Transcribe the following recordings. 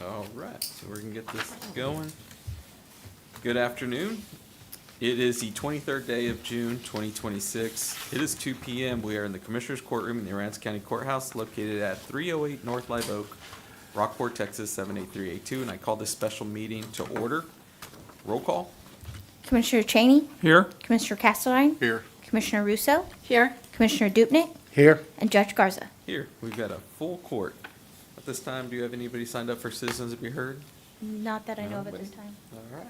All right, so we're gonna get this going. Good afternoon. It is the 23rd day of June, 2026. It is 2 p.m. We are in the Commissioner's Courtroom in the Aransas County Courthouse located at 308 North Live Oak, Rockport, Texas, 78382, and I call this special meeting to order. Roll call. Commissioner Cheney, Here. Commissioner Castleline, Here. Commissioner Russo, Here. Commissioner Dupnick, Here. and Judge Garza. Here, we've got a full court. At this time, do you have anybody signed up for citizens to be heard? Not that I know of at Nobody? this time. All right.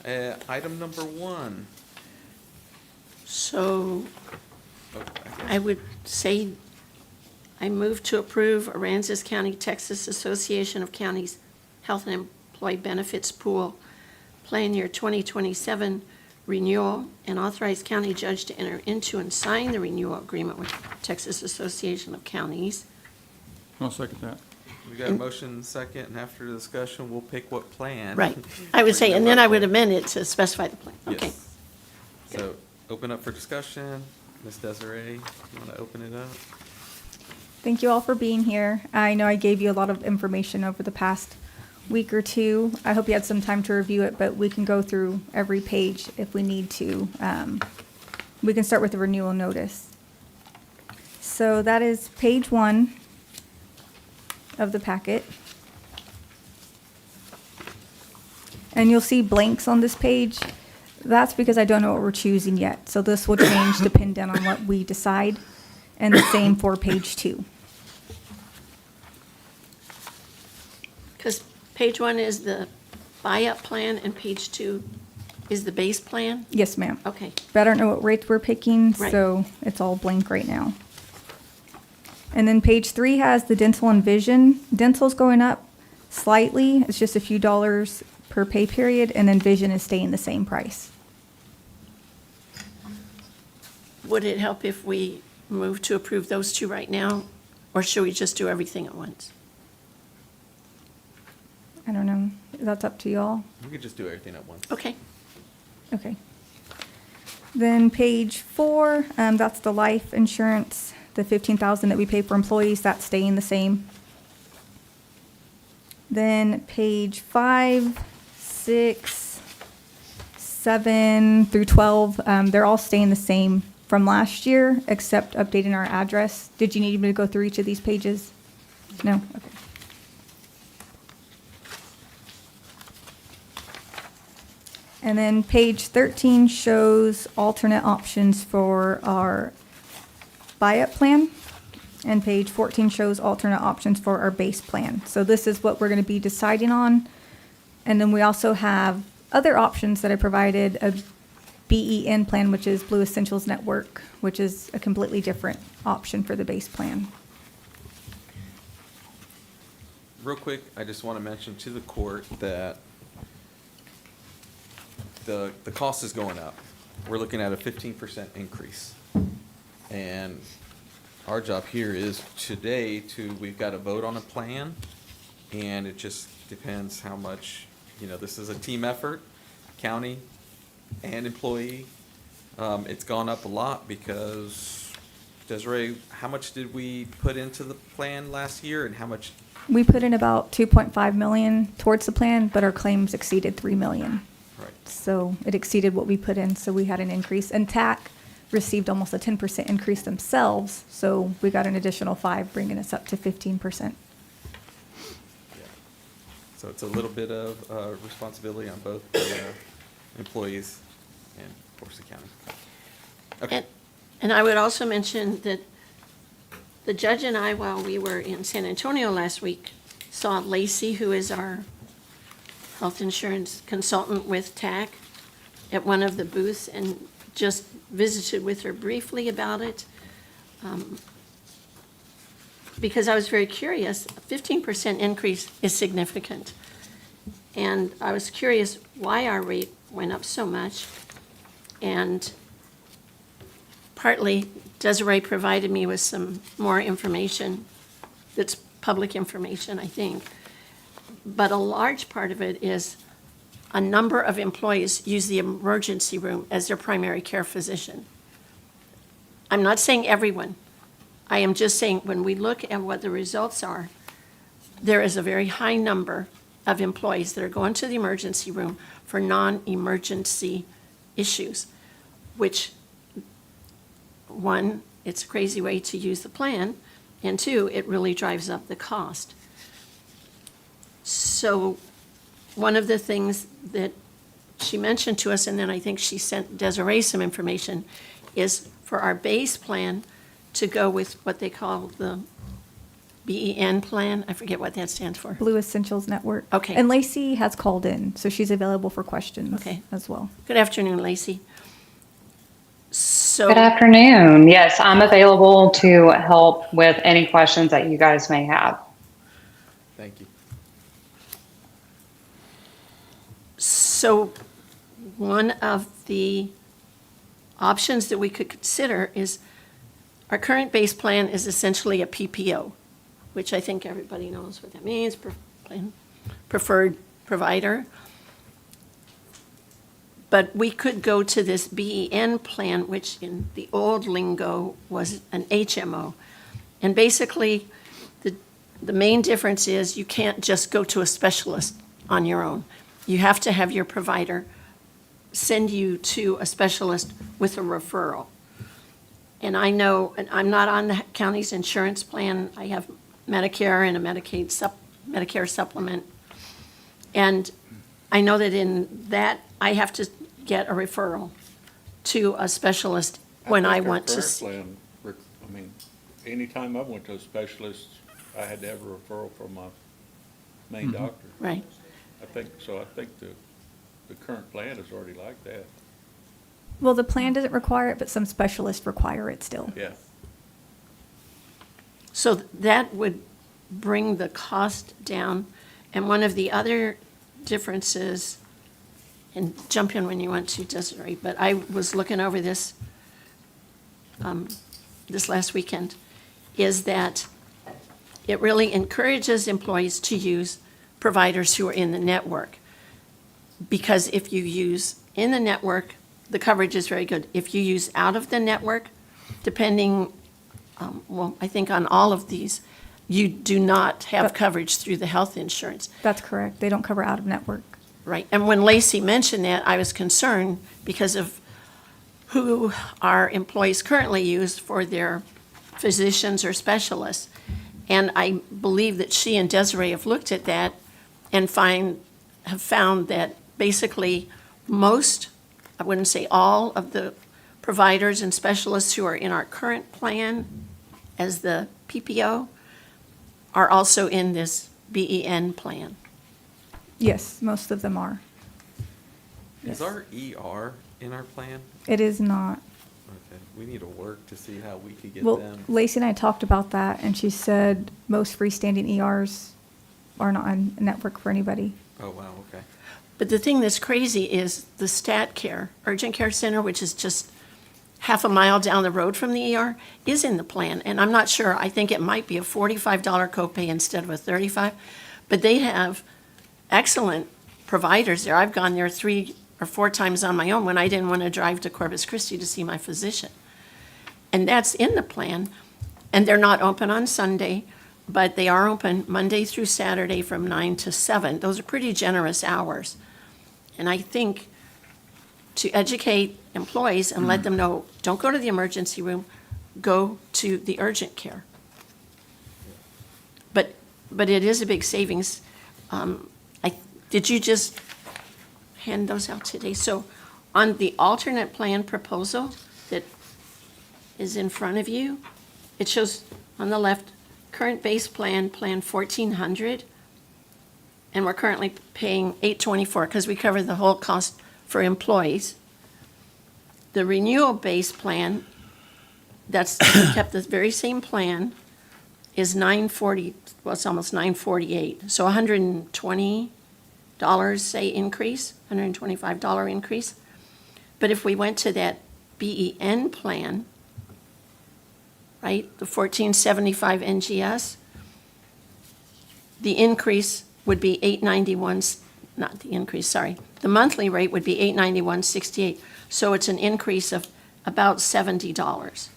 Nobody. Item number one. So Oh, I would say I move to approve Aransas County, Texas Association of Counties Health and Employee Benefits Pool Plan Year 2027 renewal and authorize county judge to enter into and sign the renewal agreement with Texas Association of Counties. I'll second that. We got a motion second, and after the discussion, we'll pick what plan. Right. I would say, and then I would amend it to specify the plan. Okay. Yes. So, open up for discussion. Ms. Desiree, you want to open it up? Thank you all for being here. I know I gave you a lot of information over the past week or two. I hope you had some time to review it, but we can go through every page if we need to. We can start with the renewal notice. So that is page 1 of the packet. And you'll see blanks on this page. That's because I don't know what we're choosing yet. So this will change depending on what we decide. And the same for page 2. Because page 1 is the buy-up plan and page 2 is the base plan? Yes, ma'am. Okay. But I don't know what rates we're picking, Right. so it's all blank right now. And then page 3 has the dental and vision. Dental's going up slightly. It's just a few dollars per pay period, and then vision is staying the same price. Would it help if we move to approve those two right now, or should we just do everything at once? I don't know. That's up to y'all. We could just do everything at once. Okay. Okay. Then page 4, that's the life insurance, the $15,000 that we pay for employees, that's staying the same. Then page 5, 6, 7 through 12, they're all staying the same from last year, except updating our address. Did you need me to go through each of these pages? No? Okay. And then page 13 shows alternate options for our buy-up plan. And page 14 shows alternate options for our base plan. So this is what we're going to be deciding on. And then we also have other options that I provided, a BEN plan, which is Blue Essentials Network, which is a completely different option for the base plan. Real quick, I just want to mention to the court that the cost is going up. We're looking at a 15% increase. And our job here is today we've got to vote on a plan, and it just depends how much, this is a team effort, county and employee. It's gone up a lot because, Desiree, how much did we put into the plan last year, and how much? We put in about 2.5 million towards the plan, but our claims exceeded 3 million. Right. So it exceeded what we put in, so we had an increase. And TAC received almost a 10% increase themselves, so we got an additional 5, bringing us up to 15%. Yeah. So it's a little bit of responsibility on both the employees and, of course, the county. Okay. And I would also mention that the judge and I, while we were in San Antonio last week, saw Lacey, who is our health insurance consultant with TAC, at one of the booths and just visited with her briefly about it. Because I was very curious, a 15% increase is significant. And I was curious why our rate went up so much. And partly Desiree provided me with some more information that's public information, I think. But a large part of it is a number of employees use the emergency room as their primary care physician. I'm not saying everyone, I am just saying, when we look at what the results are, there is a very high number of employees that are going to the emergency room for non-emergency issues, which, one, it's a crazy way to use the plan, and two, it really drives up the cost. So one of the things that she mentioned to us, and then I think she sent Desiree some information, is for our base plan to go with what they call the BEN plan. I forget what that stands for. Blue Essentials Network. Okay. And Lacey has called in, so she's available for questions Okay. as well. Good afternoon, Lacey. So. Good afternoon. Yes, I'm available to help with any questions that you guys may have. Thank you. So one of the options that we could consider is our current base plan is essentially a PPO, which I think everybody knows what that means, preferred provider. But we could go to this BEN plan, which in the old lingo was an HMO. And basically, the main difference is you can't just go to a specialist on your own. You have to have your provider send you to a specialist with a referral. And I know, and I'm not on the county's insurance plan. I have Medicare and a Medicare supplement. And I know that in that, I have to get a referral to a specialist when I think our want to current see. plan, I mean, anytime I went to a specialist, I had to have a referral from my main doctor. Right. I think the current plan is already like that. Well, the plan doesn't require it, but some specialists require it still. Yeah. So that would bring the cost down. And one of the other differences, and jump in when you want to, Desiree, but I was looking over this this last weekend, is that it really encourages employees to use providers who are in the network. Because if you use in the network, the coverage is very good. If you use out of the network, depending, well, I think on all of these, you do not have But- coverage through the health insurance. That's correct. They don't cover out of network. Right, and when Lacey mentioned that, I was concerned because of who our employees currently use for their physicians or specialists. And I believe that she and Desiree have looked at that and have found that basically most, I wouldn't say all, of the providers and specialists who are in our current plan as the PPO are also in this BEN plan. Yes, most of them are. Is our ER in our plan? It is not. Okay, we need to work to see how we could get Well, them. Lacey and I talked about that, and she said most freestanding ERs are not on network for anybody. Oh, wow, okay. But the thing that's crazy is the Stat Care Urgent Care Center, which is just half a mile down the road from the ER, is in the plan. And I'm not sure, I think it might be a $45 copay instead of a $35. But they have excellent providers there. I've gone there 3 or 4 times on my own when I didn't want to drive to Corpus Christi to see my physician. And that's in the plan. And they're not open on Sunday, but they are open Monday through Saturday from 9 to 7. Those are pretty generous hours. And I think to educate employees and let them know, don't go to the emergency room, go to the urgent care. But it is a big savings. Did you just hand those out today? So on the alternate plan proposal that is in front of you, it shows on the left, current base plan, Plan 1400, and we're currently paying $824 because we cover the whole cost for employees. The renewal base plan, that's kept the very same plan, is $940, well, it's almost $948. So $120, say, increase, $125 increase. But if we went to that BEN plan, right, the 1475 NGS, the increase would be $891, not the increase, sorry. The monthly rate would be $891.68. So it's an increase of about $70.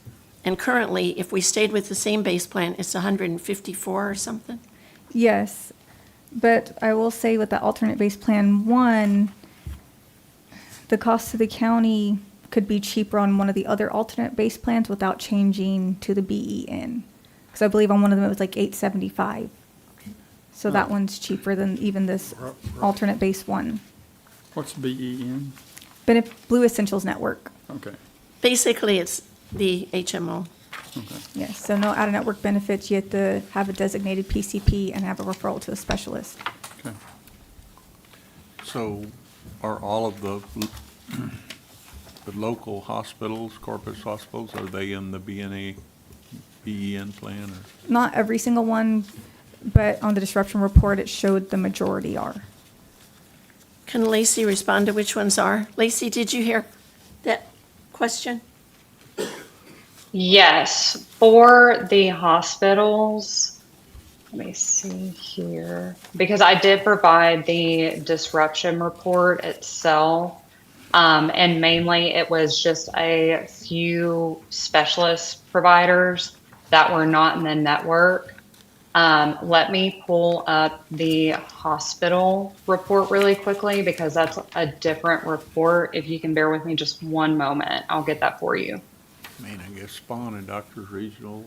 And currently, if we stayed with the same base plan, it's 154 or something? Yes, but I will say with the alternate base plan one, the cost to the county could be cheaper on one of the other alternate base plans without changing to the BEN. Because I believe on one of them it was like $875. So that one's cheaper than even this alternate base one. What's BEN? Blue Essentials Network. Okay, Basically, it's the HMO. okay. Yes, so no out-of-network benefits. You have to have a designated PCP and have a referral to a specialist. Okay. So are all of the local hospitals, Corpus hospitals, are they in the BEN plan or? Not every single one, but on the disruption report, it showed the majority are. Can Lacey respond to which ones are? Lacey, did you hear that question? Yes, for the hospitals, let me see here, because I did provide the disruption report itself. And mainly it was just a few specialist providers that were not in the network. Let me pull up the hospital report really quickly because that's a different report. If you can bear with me just one moment, I'll get that for you. I mean, I guess Spawn and Doctors Regional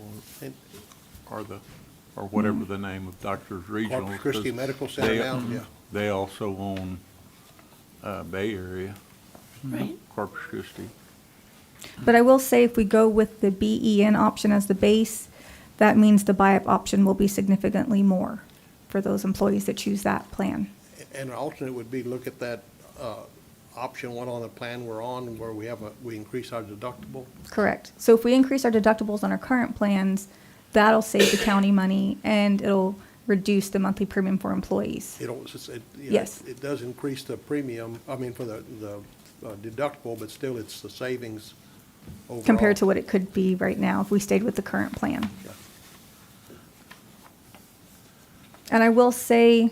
or whatever the name of Doctors Regional. Corpus Christi 'cause Medical Center they- now, yeah. They also own, Bay Area, Right. Corpus Christi. But I will say if we go with the BEN option as the base, that means the buy-up option will be significantly more for those employees that choose that plan. And an alternate would be look at that option one on the plan we're on where we increase our deductible. Correct. So if we increase our deductibles on our current plans, that'll save the county money and it'll reduce the monthly premium for employees. Yes. It does increase the premium, I mean, for the deductible, but still it's the savings overall. Compared to what it could be right now if we stayed with the current plan. Yeah. And I will say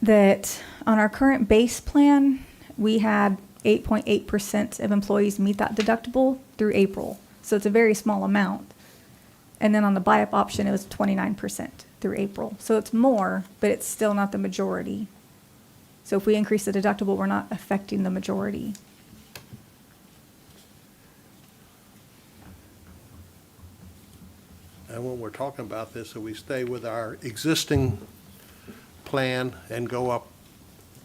that on our current base plan, we had 8.8% of employees meet that deductible through April. So it's a very small amount. And then on the buy-up option, it was 29% through April. So it's more, but it's still not the majority. So if we increase the deductible, we're not affecting the majority. And when we're talking about this, so we stay with our existing plan and go up,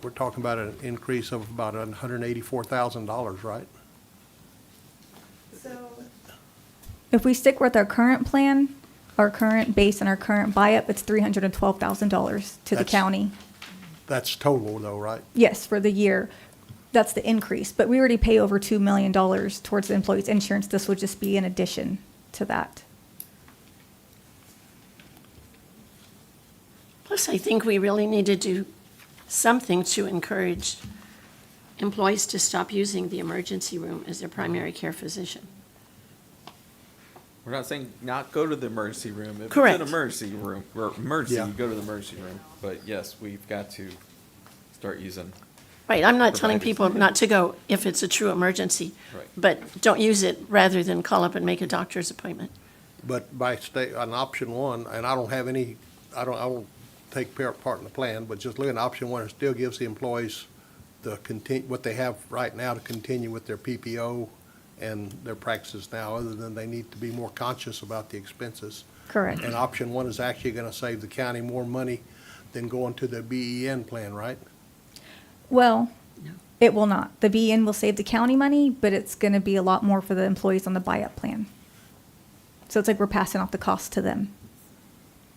we're talking about an increase of about $184,000, right? If we stick with our current plan, our current base and our current buy-up, it's $312,000 to the That's- county. That's total though, right? Yes, for the year. That's the increase, but we already pay over $2 million towards the employee's insurance. This would just be in addition to that. Plus, I think we really need to do something to encourage employees to stop using the emergency room as their primary care physician. We're not saying not go to the emergency room. If Correct. it's an emergency room, or emergency, Yeah. you go to the emergency room. But yes, we've got to start using. Right, I'm not telling Providers. people not to go if it's a true emergency. Right. But don't use it rather than call up and make a doctor's appointment. But by on option one, and I don't have any, I won't take part in the plan, but just looking at option one, it still gives the employees what they have right now to continue with their PPO and their practices now, other than they need to be more conscious about the expenses. Correct. And option one is actually gonna save the county more money than going to the BEN plan, right? Well, it will not. The BN will save the county money, but it's going to be a lot more for the employees on the buy-up plan. So it's like we're passing off the cost to them.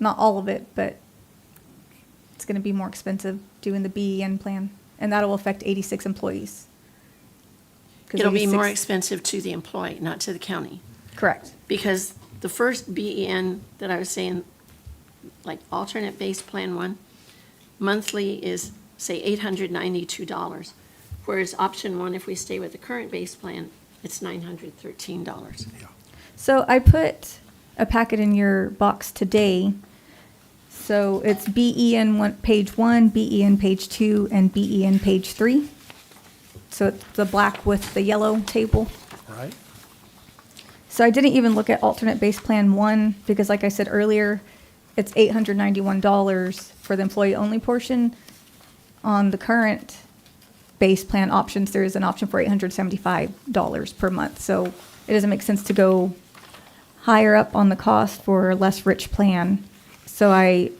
Not all of it, but it's going to be more expensive doing the BEN plan. And that'll affect 86 employees. 'Cause It'll be 86 more expensive to the employee, not to the county. Correct. Because the first BEN that I was saying, like alternate base plan one, monthly is, say, $892. Whereas option one, if we stay with the current base plan, it's $913. So I put a packet in your box today. So it's BEN page 1, BEN page 2, and BEN page 3. So it's the black with the yellow table. Right? So I didn't even look at alternate base plan 1 because like I said earlier, it's $891 for the employee-only portion. On the current base plan options, there is an option for $875 per month. So it doesn't make sense to go higher up on the cost for a less rich plan. So I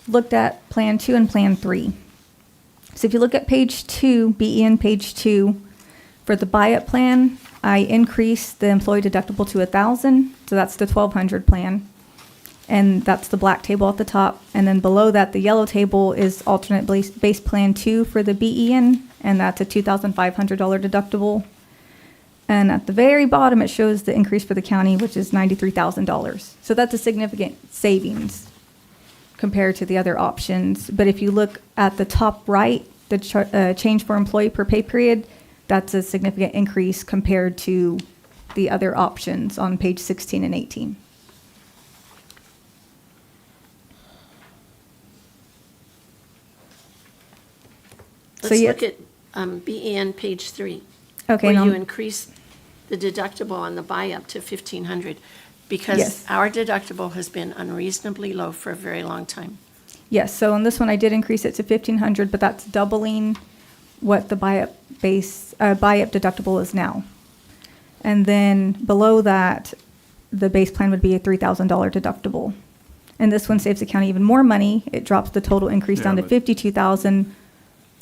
looked at Plan 2 and Plan 3. So if you look at page 2, BEN page 2, for the buy-up plan, I increased the employee deductible to $1,000, so that's the $1,200 plan. And that's the black table at the top. And then below that, the yellow table is alternate base plan 2 for the BEN, and that's a $2,500 deductible. And at the very bottom, it shows the increase for the county, which is $93,000. So that's a significant savings compared to the other options. But if you look at the top right, the change for employee per pay period, that's a significant increase compared to the other options on page 16 and 18. So Let's yeah- look at BEN page 3. Okay, Where now- you increase the deductible on the buy-up to 1,500. Because Yes. our deductible has been unreasonably low for a very long time. Yes, so on this one, I did increase it to 1,500, but that's doubling what the buy-up deductible is now. And then below that, the base plan would be a $3,000 deductible. And this one saves the county even more money. It drops the total increase down to Yeah, but- $52,000.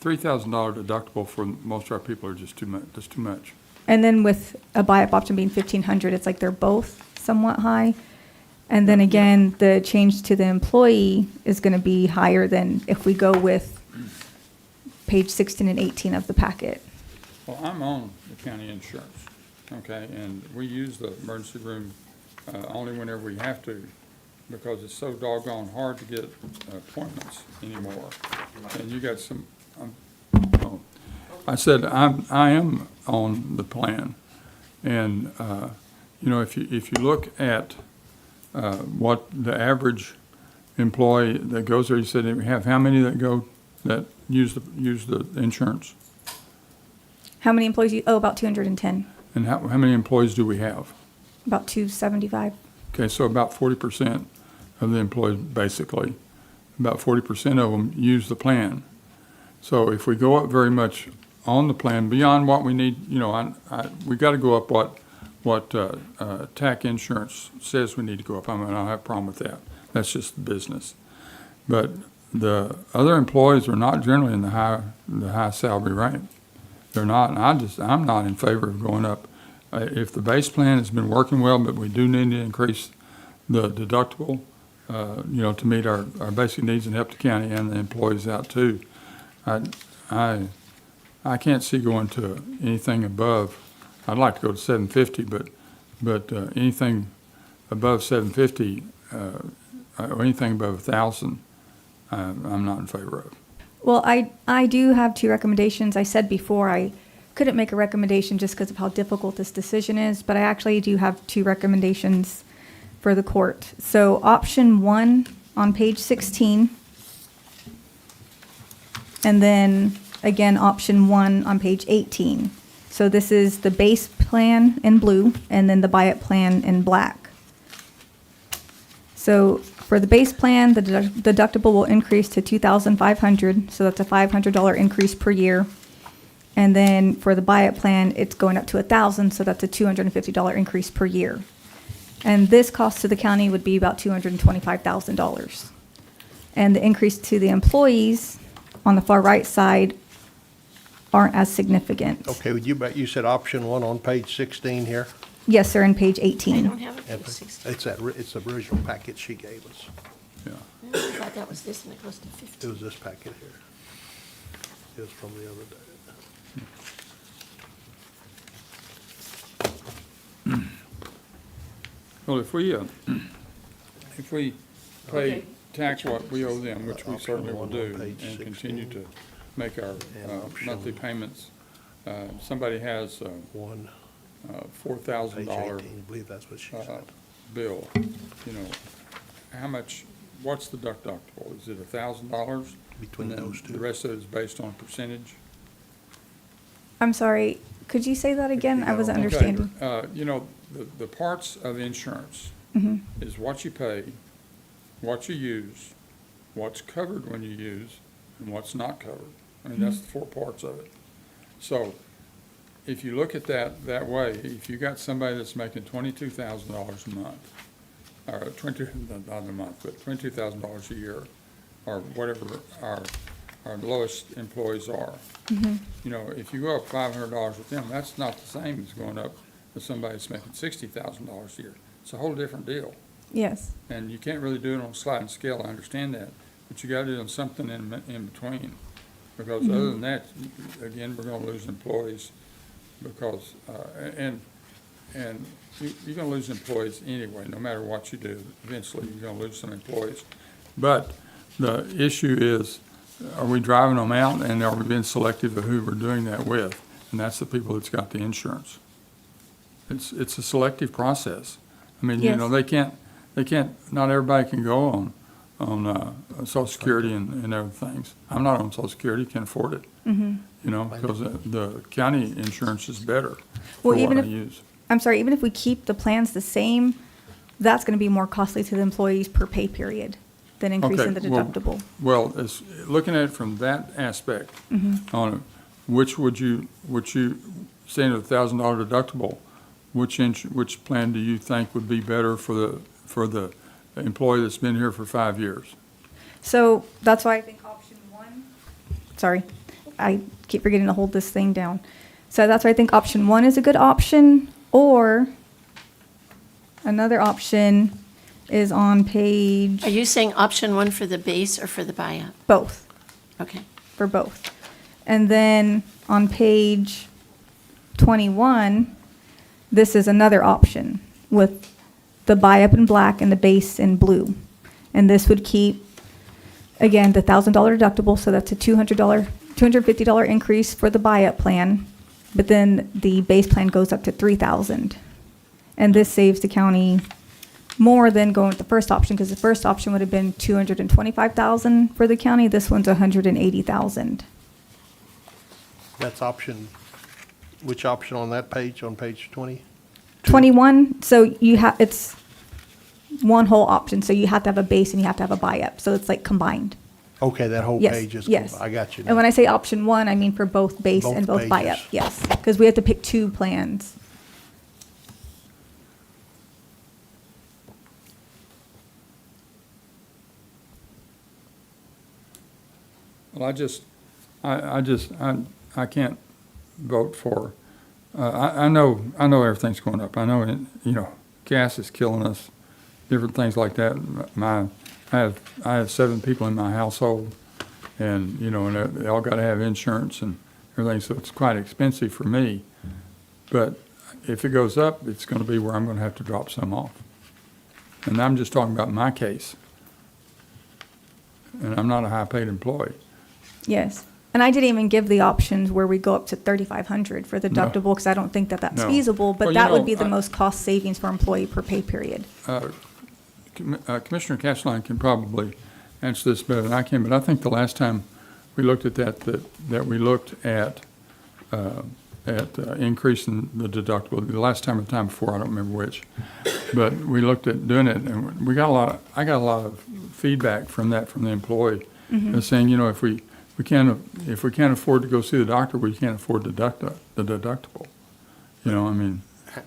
$3,000 deductible for most of our people are just too much, that's too much. And then with a buy-up option being 1,500, it's like they're both somewhat high. And then again, the change to the employee is going to be higher than if we go with page 16 and 18 of the packet. Well, I'm on the county insurance, okay, and we use the emergency room only whenever we have to, because it's so doggone hard to get appointments anymore. And you got some, oh. I said, I am on the plan, and, you know, if you look at what the average employee that goes there, you said we have how many that go, that use the insurance? How many employees? About 210. And how many employees do we have? About 275. Okay, so about 40% of the employees, basically, about 40% of them use the plan. So if we go up very much on the plan, beyond what we need, you know, we got to go up what TAC insurance says we need to go up. I mean, I don't have a problem with that. That's just the business. But the other employees are not generally in the high salary rank. They're not, and I'm not in favor of going up. If the base plan has been working well, but we do need to increase the deductible, you know, to meet our basic needs and help the county and the employees out too. I can't see going to anything above. I'd like to go to 750, but anything above 750 or anything above 1,000, I'm not in favor of. Well, I do have two recommendations. I said before I couldn't make a recommendation just because of how difficult this decision is, but I actually do have two recommendations for the court. So option 1 on page 16, and then again, option 1 on page 18. So this is the base plan in blue and then the buy-up plan in black. So for the base plan, the deductible will increase to $2,500, so that's a $500 increase per year. And then for the buy-up plan, it's going up to $1,000, so that's a $250 increase per year. And this cost to the county would be about $225,000. And the increase to the employees on the far right side aren't as significant. Okay, you said option 1 on page 16 here? Yes, sir, in page I 18. don't have a page 16. It's the original packet she gave us. Yeah. I thought that was this, and it goes to 50. It was this packet here. It was from the other day. Well, if we pay Okay. tax what we owe them, which we Option certainly will 1 do, on page and continue 16. to make our And option- monthly payments, somebody has a 1, $4,000 page 18, I believe that's what she uh, said. bill, you know, how much, what's the deductible? Is it $1,000? Between And then those two. The rest of it is based on percentage? I'm sorry, could you say that again? I wasn't Okay, understanding. You know, the parts of insurance is what you pay, what you use, what's covered when you use, and what's not covered. I mean, that's the four parts of it. So if you look at that way, if you got somebody that's making $22,000 a month, or not a month, but $22,000 a year, or whatever our lowest employees are. You know, if you go up $500 with them, that's not the same as going up with somebody that's making $60,000 a year. It's a whole different deal. Yes. And you can't really do it on a sliding scale, I understand that, but you gotta do it on something in between. Because other than that, again, we're gonna lose employees, because, and you're gonna lose employees anyway, no matter what you do. Eventually, you're gonna lose some employees. But the issue is, are we driving them out, and are we being selective of who we're doing that with? And that's the people that's got the insurance. It's a selective process. I mean, you know, they can't, not everybody can go on Social Security and other things. I'm not on Social Security, can't afford it. You know, because the county insurance is better for Well, even what I if- use. I'm sorry, even if we keep the plans the same, that's gonna be more costly to the employees per pay period than increasing the Okay, well- deductible. Well, looking at it from that aspect, on it, which would you, saying a $1,000 deductible, which plan do you think would be better for the employee that's been here for 5 years? So that's why I think option one, sorry, I keep forgetting to hold this thing down. So that's why I think option one is a good option, or another option is on page, Are you saying option one for the base or for the buyout? both, Okay. for both. And then on page 21, this is another option with the buy-up in black and the base in blue. And this would keep, again, the $1,000 deductible, so that's a $250 increase for the buy-up plan. But then the base plan goes up to $3,000. And this saves the county more than going with the first option, because the first option would have been $225,000 for the county. This one's $180,000. That's option, which option on that page, on page 20? 21, so you have, it's one whole option, so you have to have a base and you have to have a buy-up, so it's like combined. Okay, that whole Yes, page is, yes. I got you And when now. I say option one, I mean for both base and Both both buy-up, pages. yes, because we have to pick two plans. Well, I can't vote for, I know everything's going up. I know, you know, gas is killing us, different things like that. I have 7 people in my household, and, you know, and they all gotta have insurance and everything, so it's quite expensive for me. But if it goes up, it's gonna be where I'm gonna have to drop some off. And I'm just talking about my case. And I'm not a high-paid employee. Yes, and I didn't even give the options where we go up to 3,500 for the No. deductible, because I don't think that that's No. feasible, Well, but you that would know, be the I- most cost savings for employee per pay period. Commissioner Cashline can probably answer this better than I can, but I think the last time we looked at that we looked at increasing the deductible, the last time or the time before, I don't remember which, but we looked at doing it, and I got a lot of feedback from the employee, saying, you know, if we can't afford to go see the doctor, we can't afford to deduct the deductible. You know, I mean,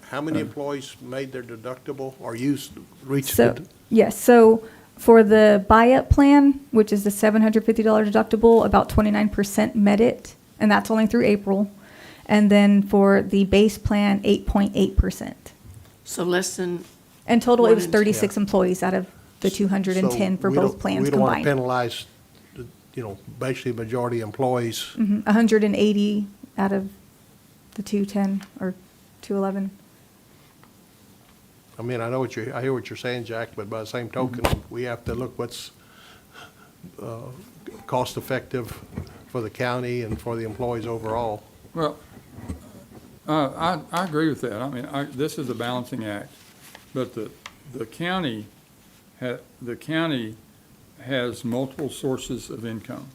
How many employees made their deductible or reached So, the, yes, so for the buy-up plan, which is the $750 deductible, about 29% met it, and that's only through April. And then for the base plan, 8.8%. So less than, In total, it was One in- 36 employees out of the 210 So for we both don't- plans We don't want to combined. penalize, you know, basically majority employees. 180 out of the 210 or 211. I mean, I hear what you're saying, Jack, but by the same token, we have to look what's cost effective for the county and for the employees overall. well, I agree with that. I mean, this is a balancing act, but the county has multiple sources of income.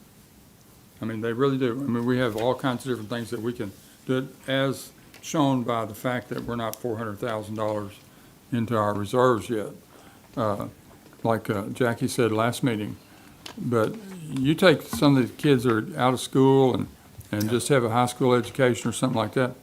I mean, they really do. I mean, we have all kinds of different things that we can do it as shown by the fact that we're not $400,000 into our reserves yet. Like Jackie said last meeting, but you take some of the kids that are out of school and just have a high school education or something like that,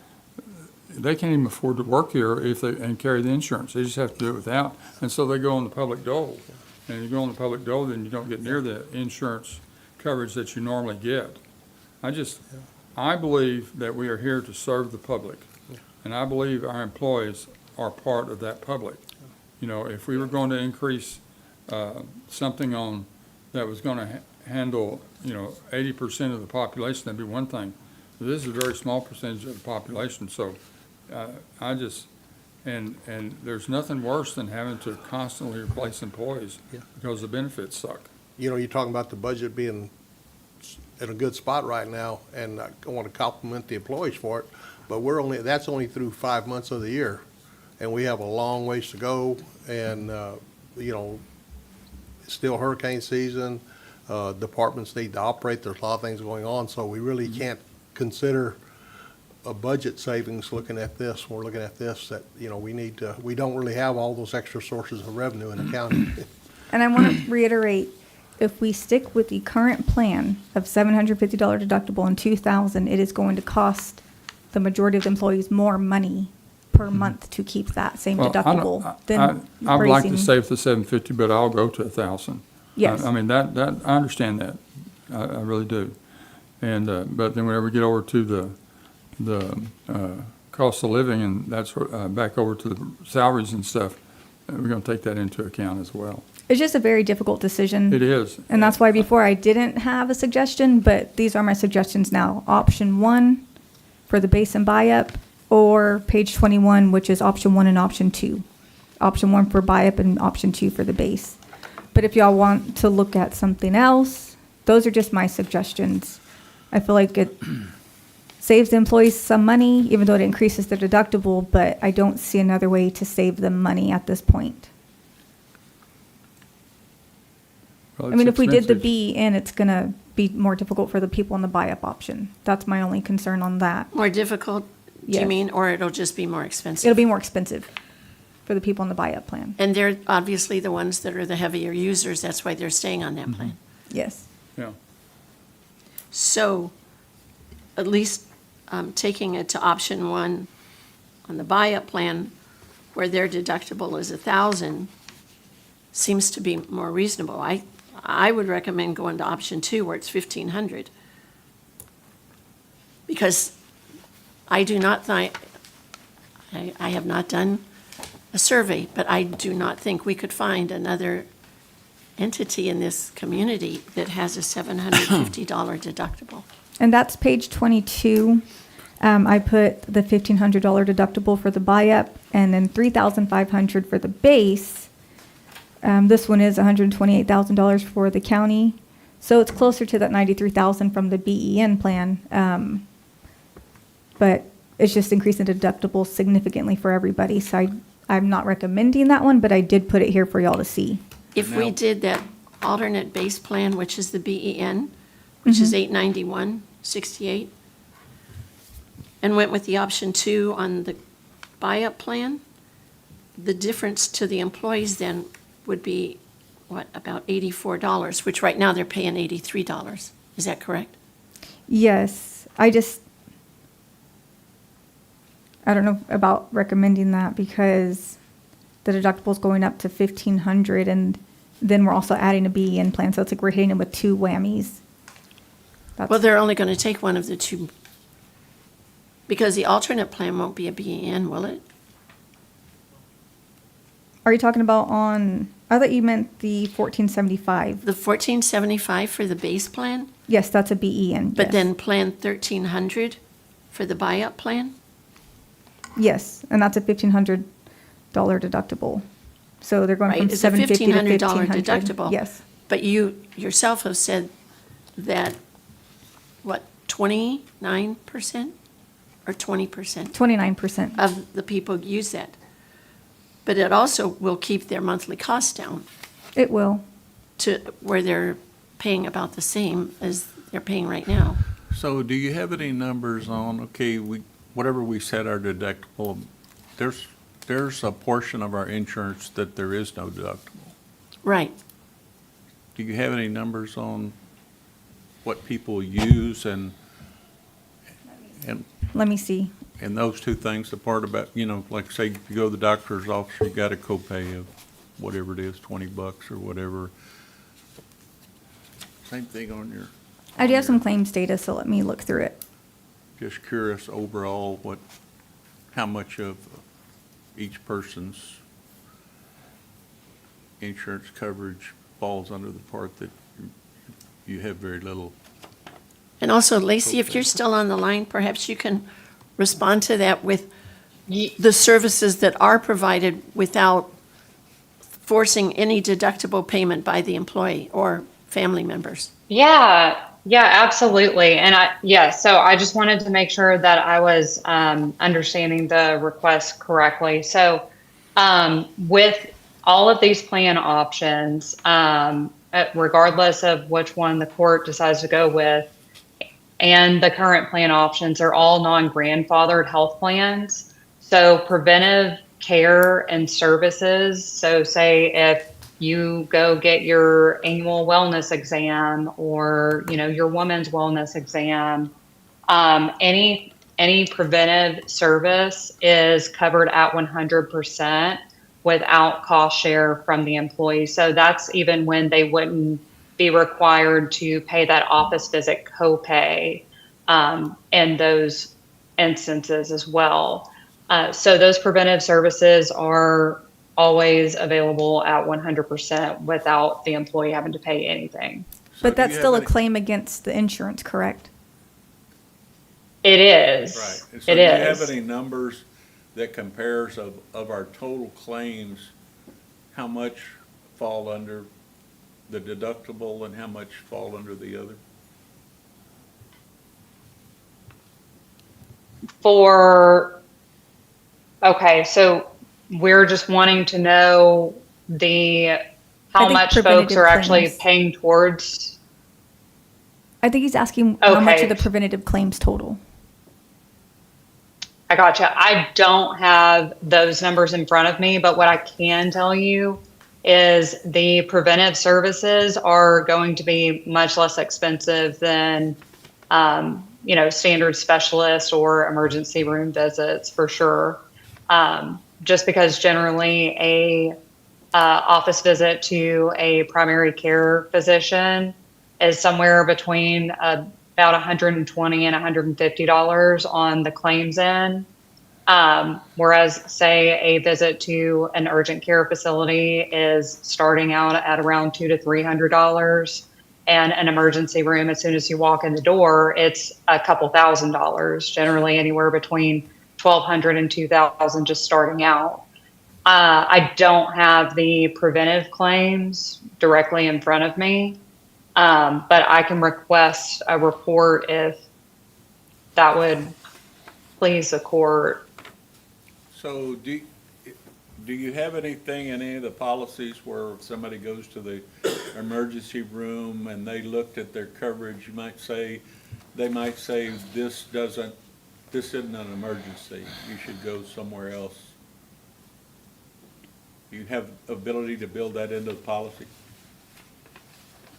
they can't even afford to work here and carry the insurance. They just have to do it without. And so they go on the public dole. And you go on the public dole, then you don't get near the insurance coverage that you normally get. I believe that we are here to serve the public. And I believe our employees are part of that public. You know, if we were going to increase something on, that was going to handle, 80% of the population, that'd be one thing. But this is a very small percentage of the population, so and there's nothing worse than having to constantly replace employees because the benefits suck. You know, you're talking about the budget being in a good spot right now, and I want to compliment the employees for it, but that's only through 5 months of the year, and we have a long ways to go, and, it's still hurricane season, departments need to operate, there's a lot of things going on, so we really can't consider a budget savings looking at this. We're looking at this, that, we don't really have all those extra sources of revenue in the county. And I want to reiterate, if we stick with the current plan of $750 deductible and $2,000, it is going to cost the majority of the employees more money per month to keep that same Well, deductible than I'd like to raising. save the $750, but I'll go to $1,000. Yes. I mean, that, I understand that. I really do. And, but then whenever we get over to the cost of living, and that's back over to the salaries and stuff, we're going to take that into account as well. It's just a very difficult decision. It is. And that's why before I didn't have a suggestion, but these are my suggestions now. Option 1 for the base and buy-up, or page 21, which is option 1 and option 2. Option 1 for buy-up and option 2 for the base. But if y'all want to look at something else, those are just my suggestions. I feel like it saves the employees some money, even though it increases their deductible, but I don't see another way to save them money at this point. Well, I mean, it's if we did the expensive. BEN, it's going to be more difficult for the people on the buy-up option. That's my only concern on that. More difficult, do you Yes. mean, or it'll just be more expensive? It'll be more expensive for the people on the buy-up plan. And they're obviously the ones that are the heavier users, that's why they're staying on that plan. Yes. Yeah. So, at least taking it to option 1 on the buy-up plan, where their deductible is $1,000, seems to be more reasonable. I would recommend going to option 2, where it's $1,500. Because I do not think, I have not done a survey, but I do not think we could find another entity in this community that has a $750 deductible. And that's page 22. I put the $1,500 deductible for the buy-up and then $3,500 for the base. This one is $128,000 for the county. So it's closer to that $93,000 from the BEN plan. But it's just increasing the deductible significantly for everybody. So I'm not recommending that one, but I did put it here for y'all to see. If we Now- did that alternate base plan, which is the BEN, which is $891.68, and went with the option 2 on the buy-up plan, the difference to the employees then would be, what, about $84, which right now they're paying $83. Is that correct? Yes, I don't know about recommending that because the deductible's going up to $1,500 and then we're also adding a BEN plan, so it's like we're hitting them with 2 whammies. Well, they're only going to take one of the 2, because the alternate plan won't be a BEN, will it? Are you talking about I thought you meant the 1475. The $1,475 for the base plan, Yes, that's a BEN. but yes. then plan $1,300 for the buy-up plan? Yes, and that's a $1,500 deductible. So they're going Right, from it's a $750 to $1,500 $1,500. deductible. Yes, But you yourself have said that, what, 29% or 20% 29%. of the people use that? But it also will keep their monthly costs down It will. to where they're paying about the same as they're paying right now. So do you have any numbers on, okay, whatever we set our deductible, there's a portion of our insurance that there is no deductible. Right. Do you have any numbers on what people use and Let me see. those two things, the part about, like say you go to the doctor's office, you got a copay of whatever it is, $20 or whatever. Same thing on your. I do have some claims data, so let me look through it. Just curious overall how much of each person's insurance coverage falls under the part that you have very little. And also, Lacey, if you're still on the line, perhaps you can respond to that with the services that are provided without forcing any deductible payment by the employee or family members. Yeah, absolutely. And so I just wanted to make sure that I was understanding the request correctly. So with all of these plan options, regardless of which one the court decides to go with, and the current plan options are all non-grandfathered health plans. So preventive care and services. So say if you go get your annual wellness exam or, your woman's wellness exam, any preventive service is covered at 100% without cost share from the employee. So that's even when they wouldn't be required to pay that office visit copay in those instances as well. So those preventive services are always available at 100% without the employee having to pay anything. But do that's you still a have any- claim against the insurance, correct? It is. Right. And so It do you have is. any numbers that compares of our total claims, how much fall under the deductible and how much fall under the other? Okay, so we're just wanting to know how think much folks preventative are actually claims. paying towards. I think he's asking how much Okay. of the preventative claims total. I gotcha. I don't have those numbers in front of me, but what I can tell you is the preventive services are going to be much less expensive than, standard specialist or emergency room visits for sure. Just because generally a office visit to a primary care physician is somewhere between about $120 and $150 on the claims end. Whereas, say, a visit to an urgent care facility is starting out at around $200 to $300, and an emergency room, as soon as you walk in the door, it's a couple $1,000s, generally anywhere between $1,200 and $2,000 just starting out. I don't have the preventive claims directly in front of me, but I can request a report if that would please the court. So do you have anything in any of the policies where if somebody goes to the emergency room and they looked at their coverage, they might say, this isn't an emergency, you should go somewhere else? Do you have ability to build that into the policy?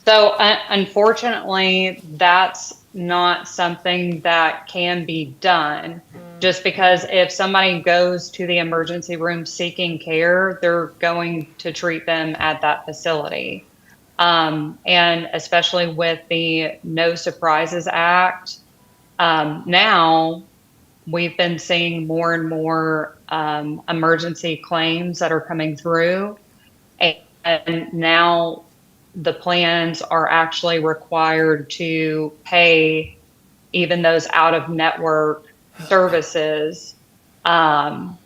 So unfortunately, that's not something that can be done. Just because if somebody goes to the emergency room seeking care, they're going to treat them at that facility. And especially with the No Surprises Act, now we've been seeing more and more emergency claims that are coming through. And now the plans are actually required to pay even those out-of-network services. So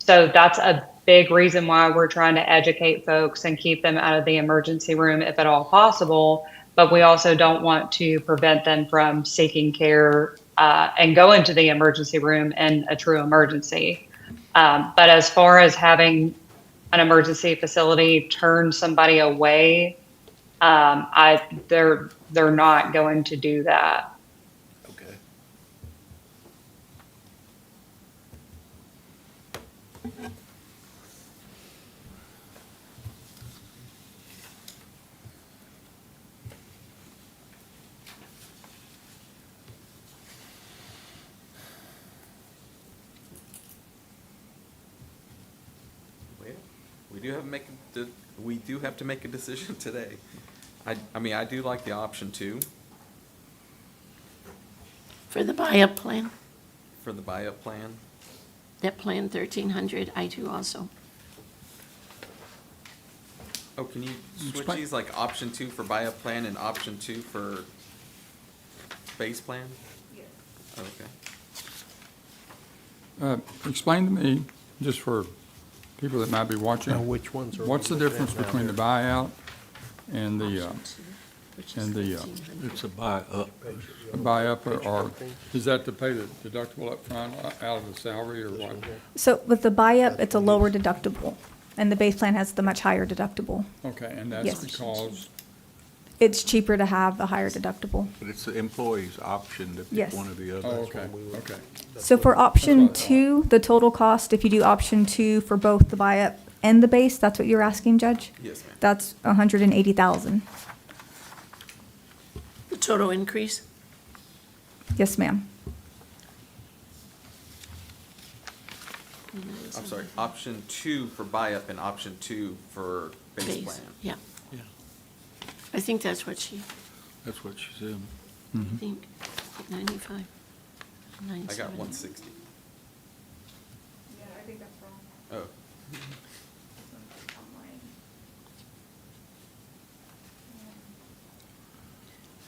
that's a big reason why we're trying to educate folks and keep them out of the emergency room if at all possible. But we also don't want to prevent them from seeking care and going to the emergency room in a true emergency. But as far as having an emergency facility turn somebody away, they're not going to do that. Okay. We do have to make a decision today. I mean, I do like the option 2 For the buy-up plan, for the buy-up plan. that plan 1,300, I do also. Oh, can you switch Explain- these, like option 2 for buy-up plan and option 2 for base plan? Yes. Okay. Explain to me, just for people that might be watching. Now, which ones are we What's the looking at difference now between the here? buyout and the, Which and is the, 1,300. It's a buy-up. buy-up, or is that to pay the deductible up front out of the salary, or what? So with the buy-up, it's a lower deductible, and the base plan has the much higher deductible. Okay, and that's Yes. because, It's cheaper to have a higher deductible. But it's the employee's option to pick Yes. one or the other. oh, okay, okay. So for That's option what I thought. 2, the total cost, if you do option 2 for both the buy-up and the base, that's what you're asking, Judge? Yes, ma'am. That's 180,000. The total increase? Yes, ma'am. I'm sorry, option 2 for buy-up and option 2 for base plan. Yeah. Yeah. I think that's what she, That's what she said. I think, 95, I 970. got 160. Yeah, I think that's wrong. Oh,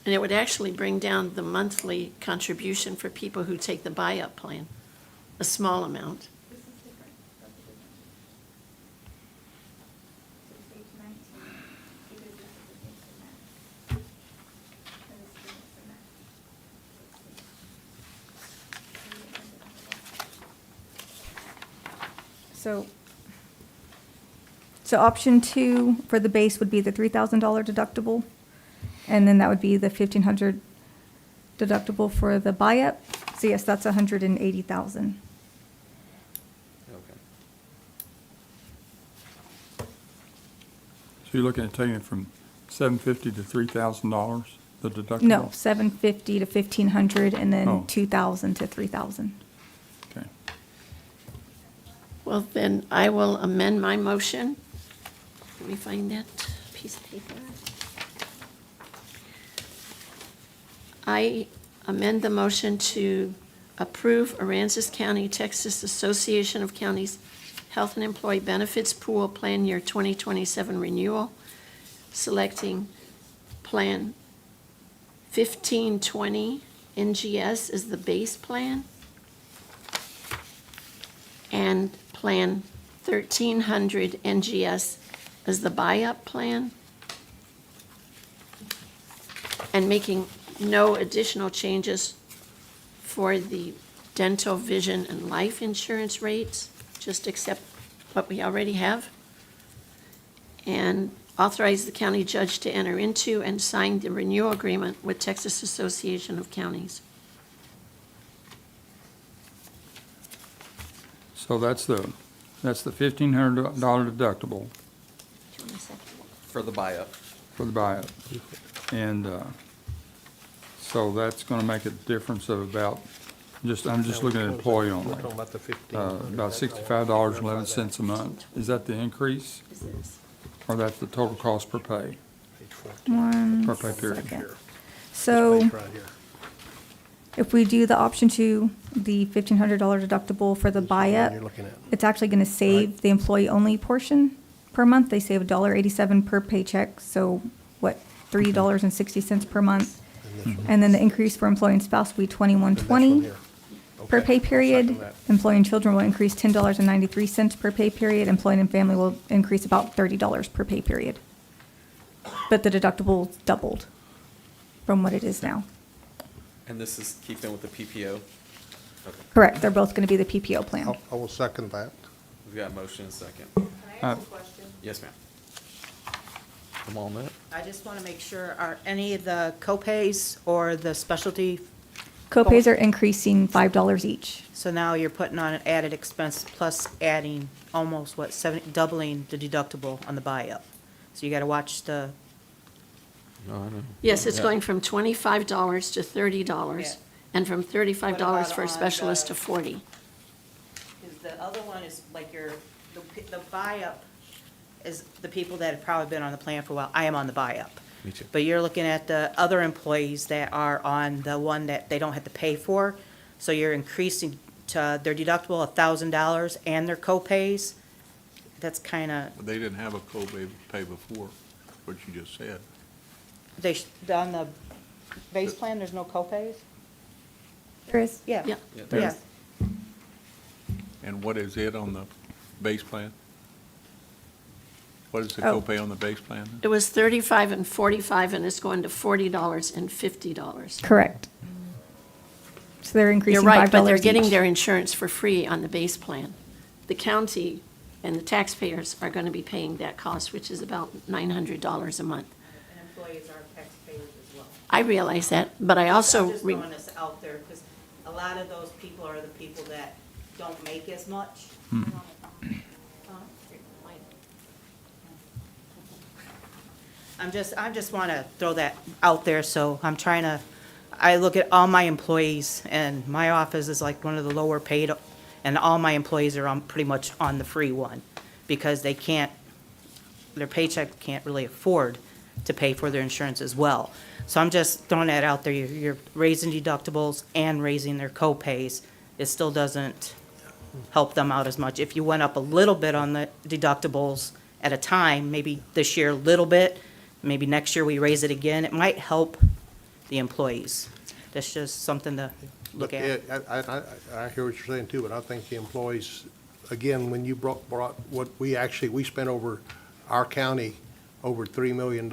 And it would actually bring down the monthly contribution for people who take the buy-up plan, a small amount. This is different. That's the difference. So page 19, because this is the thing for that. And this is the thing for that. So option 2 for the base would be the $3,000 deductible, and then that would be the $1,500 deductible for the buy-up. So yes, that's 180,000. okay. So you're looking at taking it from $750 to $3,000, the deductible? No, 750 to 1,500, and Oh. then 2,000 to 3,000. Okay. Well, then I will amend my motion. Let me find that piece of paper. I amend the motion to approve Aransas County, Texas Association of Counties Health and Employee Benefits Pool Plan Year 2027 renewal, selecting Plan 1520 NGS as the base plan, and Plan 1300 NGS as the buy-up plan, and making no additional changes for the dental, vision, and life insurance rates, just accept what we already have, and authorize the county judge to enter into and sign the renewal agreement with Texas Association of Counties. So that's the $1,500 deductible For the buy-up. for the buyout. And so that's going to make a difference of about, I'm just looking at employee We're only, talking about the 15. about $65.11 a month. Is that the increase, Is this? or that's the total cost per pay, Page 14. One per pay period? second. This So page right here. if we do the option 2, the $1,500 deductible for the This is the one buy-up, you're looking at. it's actually going to save the employee-only portion per month. They save $1.87 per paycheck, so what, $3.60 per month? And then the increase for employee and spouse will be And this one $21.20 here. per Okay. pay period. Second that. Employee and children will increase $10.93 per pay period. Employee and family will increase about $30 per pay period. But the deductible doubled from what it is now. And this is keeping with the PPO? Okay, Correct, they're both going to be the PPO plan. I will second that. we've got a motion and a second. Can I ask a question? Yes, ma'am. Come on, Matt. I just want to make sure, are any of the co-pays or the specialty, Copays are increasing $5 each. so now you're putting on an added expense plus adding almost, what, doubling the deductible on the buy-up? So you got to watch the, No, I know. Yes, it's Yeah. going from $25 to $30, Yeah. and from $35 for a What about specialist to on the- $40. because the other one is like the buy-up is the people that have probably been on the plan for a while. I am on the buy-up. Me too. But you're looking at the other employees that are on the one that they don't have to pay for. So you're increasing to their deductible $1,000 and their co-pays. That's kind of, They didn't have a co-pay before, what you just said. on the base plan, there's no co-pays? There is. Yeah. Yeah. Yeah. And what is it on the base plan? What is the Oh. copay on the base plan? It was 35 and 45, and it's going to $40 and $50. Correct. So they're increasing You're $5 right, but they're getting each. their insurance for free on the base plan. The county and the taxpayers are going to be paying that cost, which is about $900 a month. And employees are taxpayers as well. I realize that, but I also, I'm just throwing this out there, because a lot of those people are the people that don't make as much. I just want to throw that out there, so I'm trying to, I look at all my employees, and my office is like one of the lower paid, and all my employees are on, pretty much on the free one, because they can't, their paycheck can't really afford to pay for their insurance as well. So I'm just throwing that out there, you're raising deductibles and raising their co-pays. It still doesn't help them out as much. If you went up a little bit on the deductibles at a time, maybe this year a little bit, maybe next year we raise it again, it might help the employees. That's just something to look But, at. I hear what you're saying too, but I think the employees, again, when you brought what we spent over our county, over $3 million.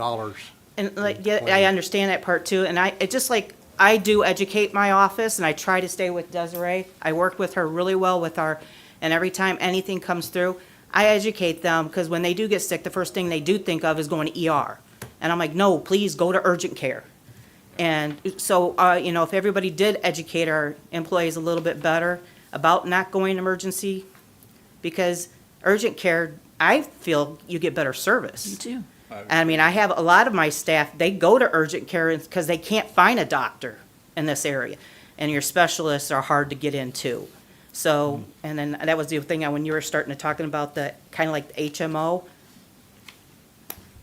And like, yeah, I understand that part too, and it just like, I do educate my office, and I try to stay with Desiree. I work with her really well with and every time anything comes through, I educate them, because when they do get sick, the first thing they do think of is going to ER. And I'm like, no, please go to urgent care. And so, if everybody did educate our employees a little bit better about not going emergency, because urgent care, I feel you get better service. you do. I mean, I have a lot of my staff, they go to urgent care because they can't find a doctor in this area. And your specialists are hard to get into. So, and then that was the thing, when you were starting to talking about the, kind of like the HMO,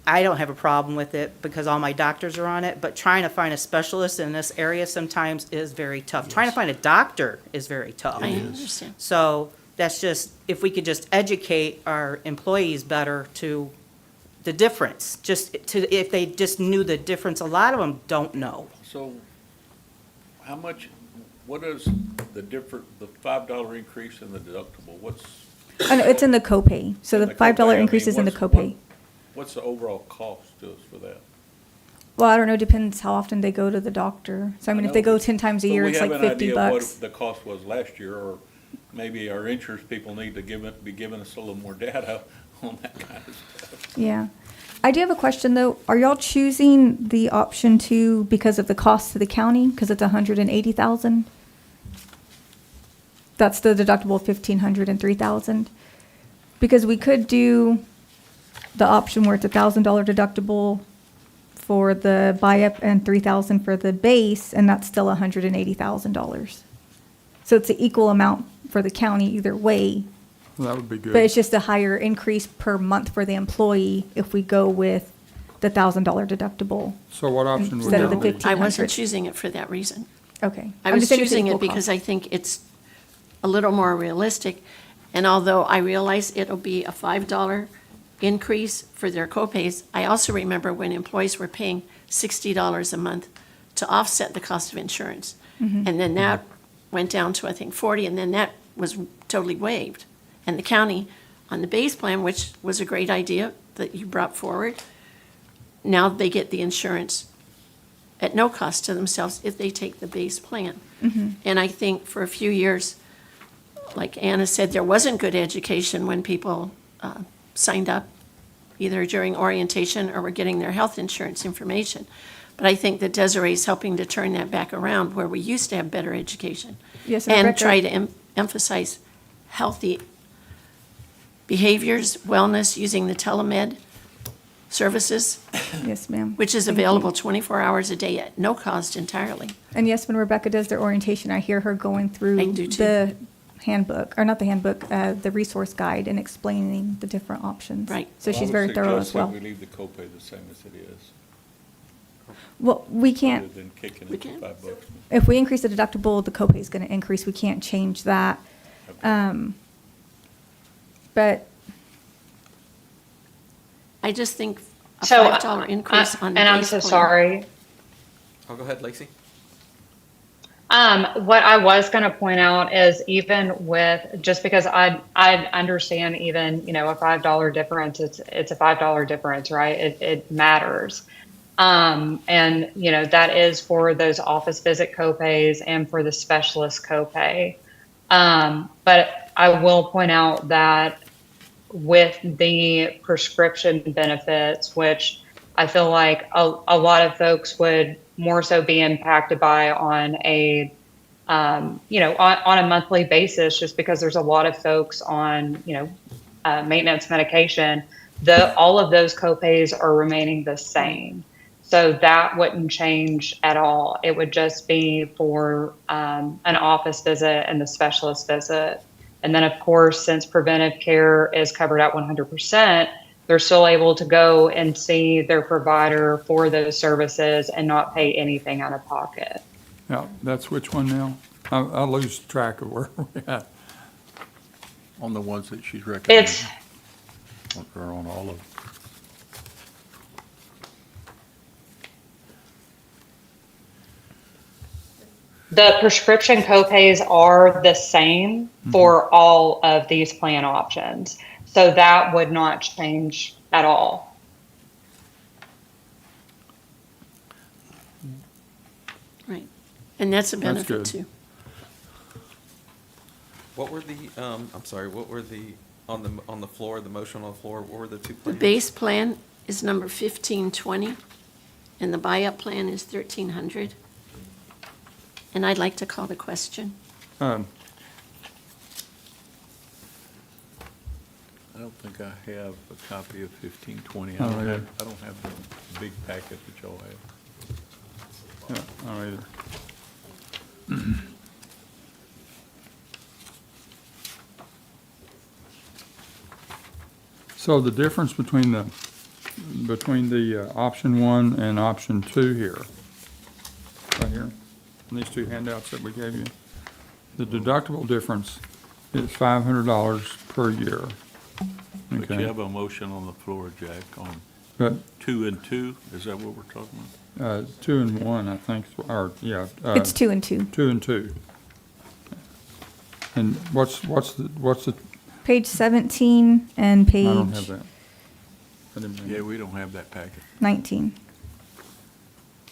I don't have a problem with it because all my doctors are on it, but trying to find a specialist in this area sometimes is very tough. Trying to find a doctor is very tough. I understand. So that's just, if we could just educate our employees better to the difference, if they just knew the difference, a lot of them don't know. So what is the $5 increase in the deductible? And it's in the copay. So the in the copay? I $5 mean, increase is in the what's- copay. What's the overall cost to us for that? Well, I don't know, depends how often they go to the doctor. So I mean, if they go 10 times a year, it's like $50. So we have an idea of what the cost was last year, or maybe our insurance people need to be giving us a little more data on that kind of stuff. Yeah. I do have a question though. Are y'all choosing the option 2 because of the cost to the county? Because it's $180,000? That's the deductible of $1,500 and $3,000? Because we could do the option where it's $1,000 deductible for the buy-up and $3,000 for the base, and that's still $180,000. So it's an equal amount for the county either way, That would be good. but it's just a higher increase per month for the employee if we go with the $1,000 deductible. So what option would Instead of that the be? 15. I wasn't 100. choosing it for that reason. Okay. I I'm was just saying it's choosing it equal because cost. I think it's a little more realistic. And although I realize it'll be a $5 increase for their copays, I also remember when employees were paying $60 a month to offset the cost of insurance. Mm-hmm. And then that went down to, I think, 40, and then that was totally waived. And the county, on the base plan, which was a great idea that you brought forward, now they get the insurance at no cost to themselves if they take the base plan. And I think for a few years, like Anna said, there wasn't good education when people signed up, either during orientation or were getting their health insurance information. But I think that Desiree's helping to turn that back around, where we used to have better education. Yes, And Rebecca- try to emphasize healthy behaviors, wellness, using the telemed services, Yes, ma'am. which is Thank you. available 24 hours a day at no cost entirely. And yes, when Rebecca does their orientation, I hear her going through I do too. the handbook, or not the handbook, the resource guide and explaining the different options. Right. So Well, I she's would very thorough suggest as that well. we leave the copay the same as it is, Well, we rather can't, than kicking We it to can. $5. if we increase the deductible, the copay is gonna increase. We can't change that. But I just think a So, $5 increase on the and I'm base so plan. sorry. Oh, go ahead, Lacey. What I was going to point out is even with, just because I understand even, you know, a $5 difference, it's a $5 difference, right? It matters. And, you know, that is for those office visit copays and for the specialist copay. But I will point out that with the prescription benefits, which I feel like a lot of folks would more so be impacted by on a, you know, on a monthly basis, just because there's a lot of folks on, you know, maintenance medication. All of those copays are remaining the same. So that wouldn't change at all. It would just be for an office visit and the specialist visit. And then, of course, since preventive care is covered at 100%, they're still able to go and see their provider for those services and not pay anything out of pocket. Now, that's which one now? I lose track of where we're at. On the ones that she's recommending. It's, Or on all of them. the prescription copays are the same for all of these plan options. So that would not change at all. Right. And that's a That's benefit good. too. What were the, I'm sorry, what were the, on the floor, the motion on the floor, what were the two The plans? base plan is number 1520, and the buy-up plan is 1300. And I'd like to call the question. Um, I don't think I have a copy of 1520. Oh, yeah. I don't have the big packet that y'all have. Yeah, I don't either. So the difference between the option one and option two here, right here, in these two handouts that we gave you, the deductible difference is $500 per year. But Okay. you have a motion on the floor, Jack, on But 2 and 2? Is that what we're talking about? 2 and 1, I think, or, yeah. it's 2 and 2. 2 and 2. And what's the, Page 17 and I don't have page that. I didn't bring Yeah, it. we don't have that packet. 19.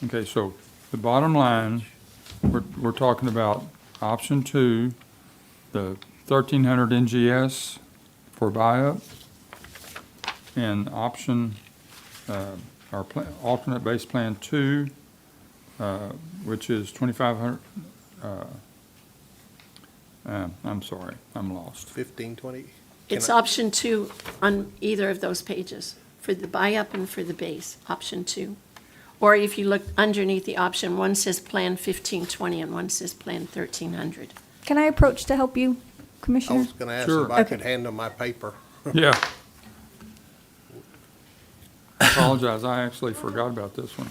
Okay, so the bottom line, we're talking about option 2, the 1300 NGS for buy-up, and option, our alternate base plan 2, which is 2500, I'm sorry, I'm lost. 1520? It's option 2 on either of those pages, for the buy-up and for the base, option 2. Or if you look underneath the option, one says Plan 1520 and one says Plan 1300. Can I approach to help you, I Commissioner? was gonna ask Sure. if I Okay. could hand them my paper. Yeah. I apologize, I actually forgot about this one.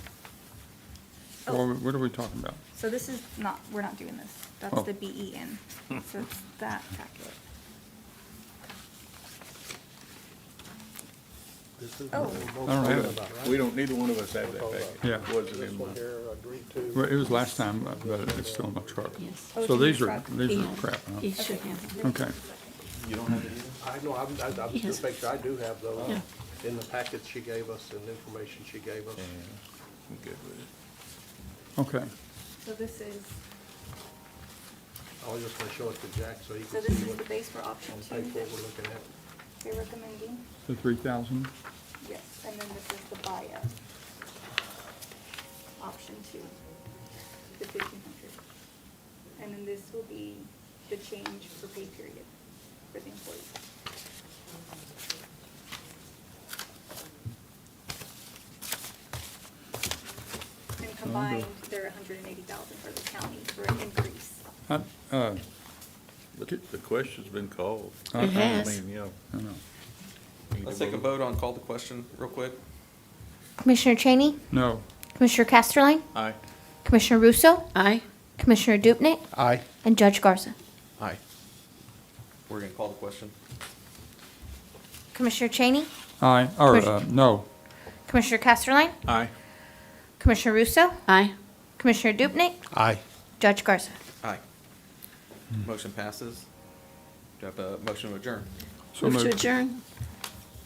What are we talking about? So this is not, we're not doing this. That's Oh. the BEN. So it's that packet. This is Oh. what we're both I don't have talking it. about, right? We don't, neither one of us have that packet. Yeah. Was it This in one mine? here, agreed to. Well, it was last time, but it's still in my truck. Yes. Oh, it's So in your these are, truck. these are Yeah. crap, huh? You should have them. Okay. You don't have it either? I know, I'm Yes. just making sure I do have those Yeah. in the packets she gave us and the information she gave us. Yeah, I'm good with it. Okay. So this is, I was just gonna show it to Jack so he so can this see is what, the base for option on 2 paper what that we're looking at. they're recommending? The 3,000? Yes, and then this is the buy-up. Option 2, the 1,500. And then this will be the change for pay period for the employees. And combined, they're 180,000 for the county for an increase. But the question's been called. It has. I mean, yeah. I know. Let's take a vote on call the question real quick. Commissioner Cheney, No, Commissioner Casterline, Aye. Commissioner Russo, Aye. Commissioner Dupnick, Aye. and Judge Garza. Aye. We're gonna call the question. Commissioner Cheney, aye, or, Commissioner- no, Commissioner Casterline, Aye. Commissioner Russo, Aye. Commissioner Dupnick, Aye. Judge Garza. Aye. Motion passes. Do you have a motion to adjourn? so Move to moved. adjourn.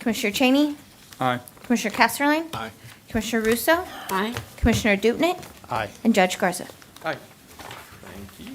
Commissioner Cheney, Aye. Commissioner Casterline, Aye. Commissioner Russo, Aye. Commissioner Dupnick, Aye. and Judge Garza. Aye. Thank you.